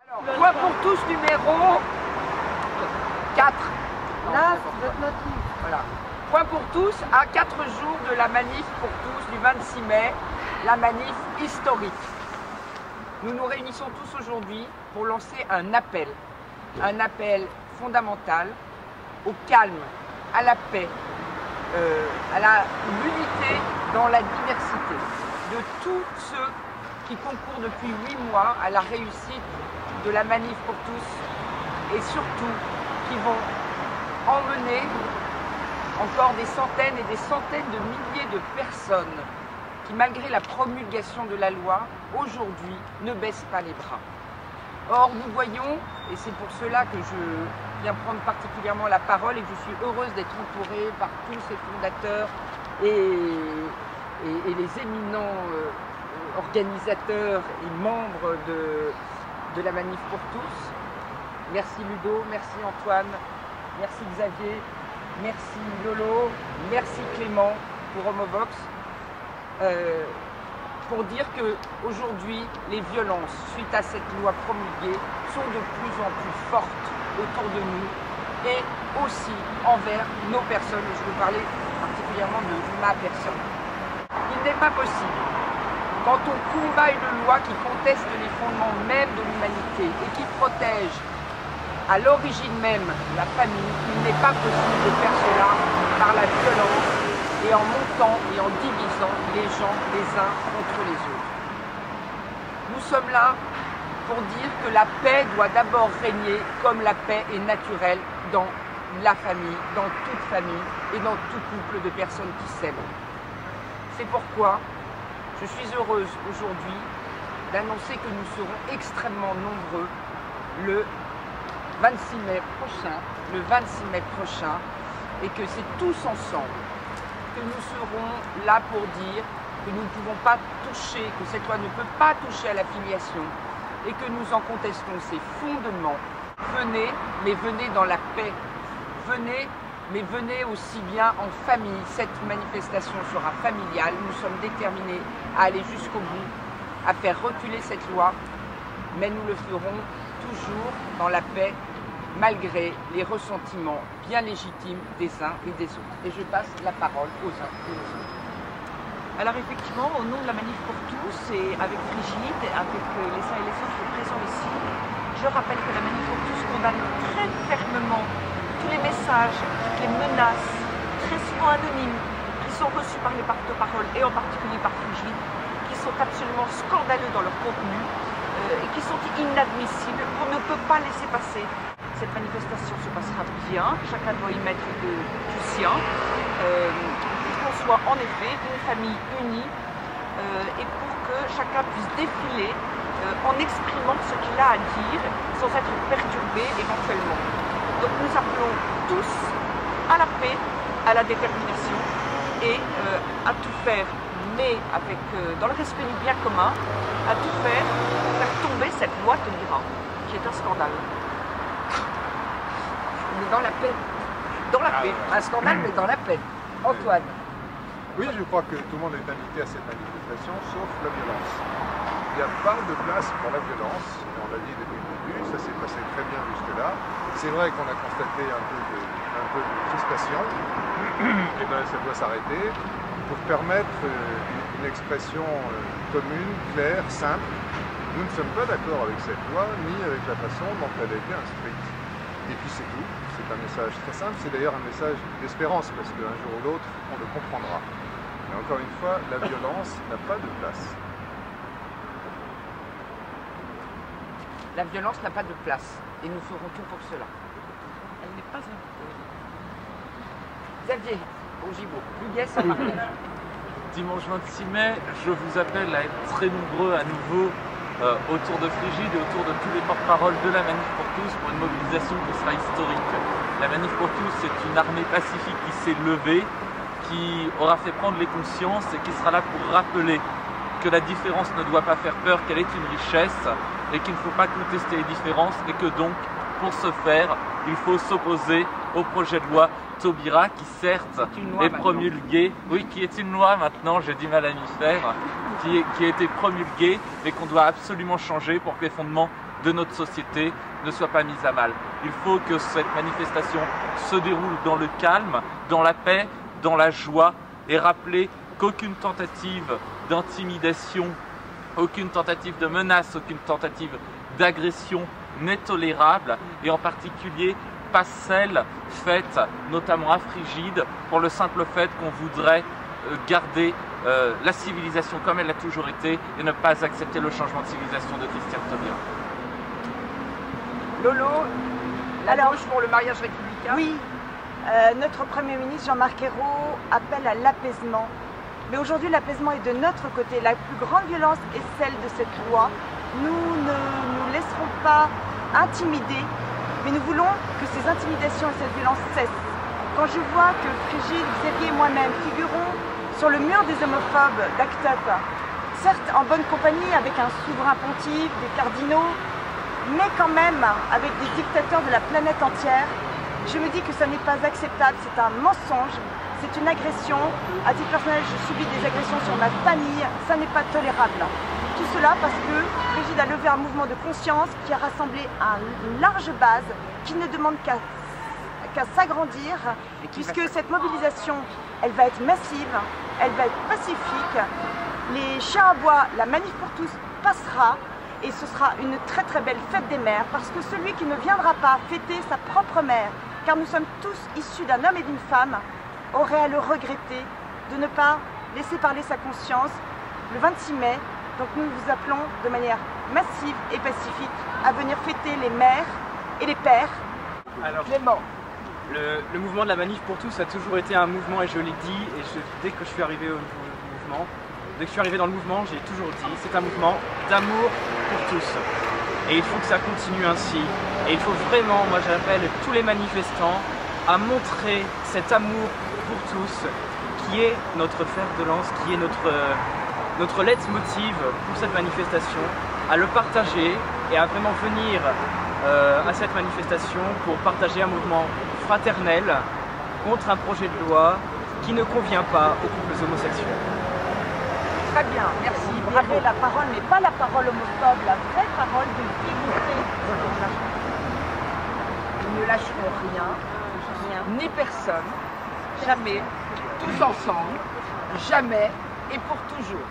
Point pour tous numéro 4. Là, votre motif. Voilà. Point pour tous, à 4 jours de la manif pour tous du 26 mai, la manif historique. Nous nous réunissons tous aujourd'hui pour lancer un appel fondamental au calme, à la paix, à l'unité dans la diversité de tous ceux qui concourent depuis 8 mois à la réussite de la manif pour tous et surtout qui vont emmener encore des centaines et des centaines de milliers de personnes qui, malgré la promulgation de la loi, aujourd'hui ne baissent pas les bras. Or, nous voyons, et c'est pour cela que je viens prendre particulièrement la parole et que je suis heureuse d'être entourée par tous ces fondateurs et les éminents organisateurs et membres de la Manif pour tous. Merci Ludo, merci Antoine, merci Xavier, merci Lolo, merci Clément pour Homovox. Pour dire qu'aujourd'hui, les violences suite à cette loi promulguée sont de plus en plus fortes autour de nous et aussi envers nos personnes. Je veux parler particulièrement de ma personne. Il n'est pas possible, quand on combat une loi qui conteste les fondements mêmes de l'humanité et qui protège à l'origine même la famille, il n'est pas possible de faire cela par la violence et en montant et en divisant les gens les uns contre les autres. Nous sommes là pour dire que la paix doit d'abord régner comme la paix est naturelle dans la famille, dans toute famille et dans tout couple de personnes qui s'aiment. C'est pourquoi je suis heureuse aujourd'hui d'annoncer que nous serons extrêmement nombreux le 26 mai prochain et que c'est tous ensemble que nous serons là pour dire que nous ne pouvons pas toucher, que cette loi ne peut pas toucher à la filiation et que nous en contestons ses fondements. Venez, mais venez dans la paix. Venez, mais venez aussi bien en famille. Cette manifestation sera familiale. Nous sommes déterminés à aller jusqu'au bout, à faire reculer cette loi, mais nous le ferons toujours dans la paix, malgré les ressentiments bien légitimes des uns et des autres. Et je passe la parole aux uns et aux autres. Alors effectivement, au nom de la Manif pour tous et avec Brigitte, avec les uns et les autres présents ici, je rappelle que la Manif pour tous condamne très fermement tous les messages, toutes les menaces, très souvent anonymes, qui sont reçus par les porte-paroles et en particulier par Brigitte, qui sont absolument scandaleux dans leur contenu et qui sont inadmissibles, qu'on ne peut pas laisser passer. Cette manifestation se passera bien, chacun doit y mettre du sien, pour qu'on soit en effet une famille unie et pour que chacun puisse défiler en exprimant ce qu'il a à dire sans être perturbé éventuellement. Donc nous appelons tous à la paix, à la détermination et à tout faire, mais avec, dans le respect du bien commun, à tout faire pour faire tomber cette loi Taubira, qui est un scandale. Dans la paix. Dans la paix. Un scandale, mais dans la paix. Antoine. Oui, je crois que tout le monde est invité à cette manifestation, sauf la violence. Il n'y a pas de place pour la violence, on l'a dit depuis le début, ça s'est passé très bien jusque-là. C'est vrai qu'on a constaté un peu de crispation, et bien ça doit s'arrêter pour permettre une expression commune, claire, simple. Nous ne sommes pas d'accord avec cette loi, ni avec la façon dont elle a été inscrite. Et puis c'est tout, c'est un message très simple, c'est d'ailleurs un message d'espérance, parce qu'un jour ou l'autre, on le comprendra. Mais encore une fois, la violence n'a pas de place. La violence n'a pas de place, et nous ferons tout pour cela. Elle n'est pas imposée. Xavier, au Gibaud, Hugues à Marseille. Dimanche 26 mai, je vous appelle à être très nombreux à nouveau autour de Frigide et autour de tous les porte-paroles de la Manif pour tous pour une mobilisation qui sera historique. La Manif pour tous, c'est une armée pacifique qui s'est levée, qui aura fait prendre les consciences et qui sera là pour rappeler que la différence ne doit pas faire peur, qu'elle est une richesse et qu'il ne faut pas contester les différences et que donc, pour ce faire, il faut s'opposer au projet de loi Taubira qui certes est promulgué, oui, qui est une loi maintenant, j'ai du mal à m'y faire, qui a été promulgué, mais qu'on doit absolument changer pour que les fondements de notre société ne soit pas mise à mal. Il faut que cette manifestation se déroule dans le calme, dans la paix, dans la joie, et rappeler qu'aucune tentative d'intimidation, aucune tentative de menace, aucune tentative d'agression n'est tolérable, et en particulier pas celle faite notamment à Frigide pour le simple fait qu'on voudrait garder la civilisation comme elle a toujours été et ne pas accepter le changement de civilisation de Christiane Taubira. Lolo, la gauche pour le mariage républicain. Oui, notre Premier ministre Jean-Marc Ayrault appelle à l'apaisement. Mais aujourd'hui, l'apaisement est de notre côté. La plus grande violence est celle de cette loi. Nous ne nous laisserons pas intimider, mais nous voulons que ces intimidations et cette violence cessent. Quand je vois que Frigide, Xavier et moi-même figurons sur le mur des homophobes d'Act Up, certes en bonne compagnie avec un souverain pontife, des cardinaux, mais quand même avec des dictateurs de la planète entière, je me dis que ça n'est pas acceptable, c'est un mensonge, c'est une agression. À titre personnel, je subis des agressions sur ma famille, ça n'est pas tolérable. Tout cela parce que Frigide a levé un mouvement de conscience qui a rassemblé une large base, qui ne demande qu'à s'agrandir, puisque cette mobilisation, elle va être massive, elle va être pacifique. Les chiens à bois, la manif pour tous passera, et ce sera une très très belle fête des mères, parce que celui qui ne viendra pas fêter sa propre mère, car nous sommes tous issus d'un homme et d'une femme, aurait à le regretter de ne pas laisser parler sa conscience le 26 mai. Donc nous vous appelons de manière massive et pacifique à venir fêter les mères et les pères. Alors, Clément. le mouvement de la manif pour tous a toujours été un mouvement, et je l'ai dit, et dès que je suis arrivé au mouvement, dès que je suis arrivé dans le mouvement, j'ai toujours dit, c'est un mouvement d'amour pour tous. Et il faut que ça continue ainsi. Et il faut vraiment, moi j'appelle tous les manifestants à montrer cet amour pour tous, qui est notre fer de lance, qui est notre leitmotiv pour cette manifestation, à le partager et à vraiment venir à cette manifestation pour partager un mouvement fraternel contre un projet de loi qui ne convient pas aux couples homosexuels. Très bien, merci. Bravo. La parole n'est pas la parole homophobe, la vraie parole de vérité. Nous ne lâcherons rien, ni personne, jamais, tous ensemble, jamais et pour toujours.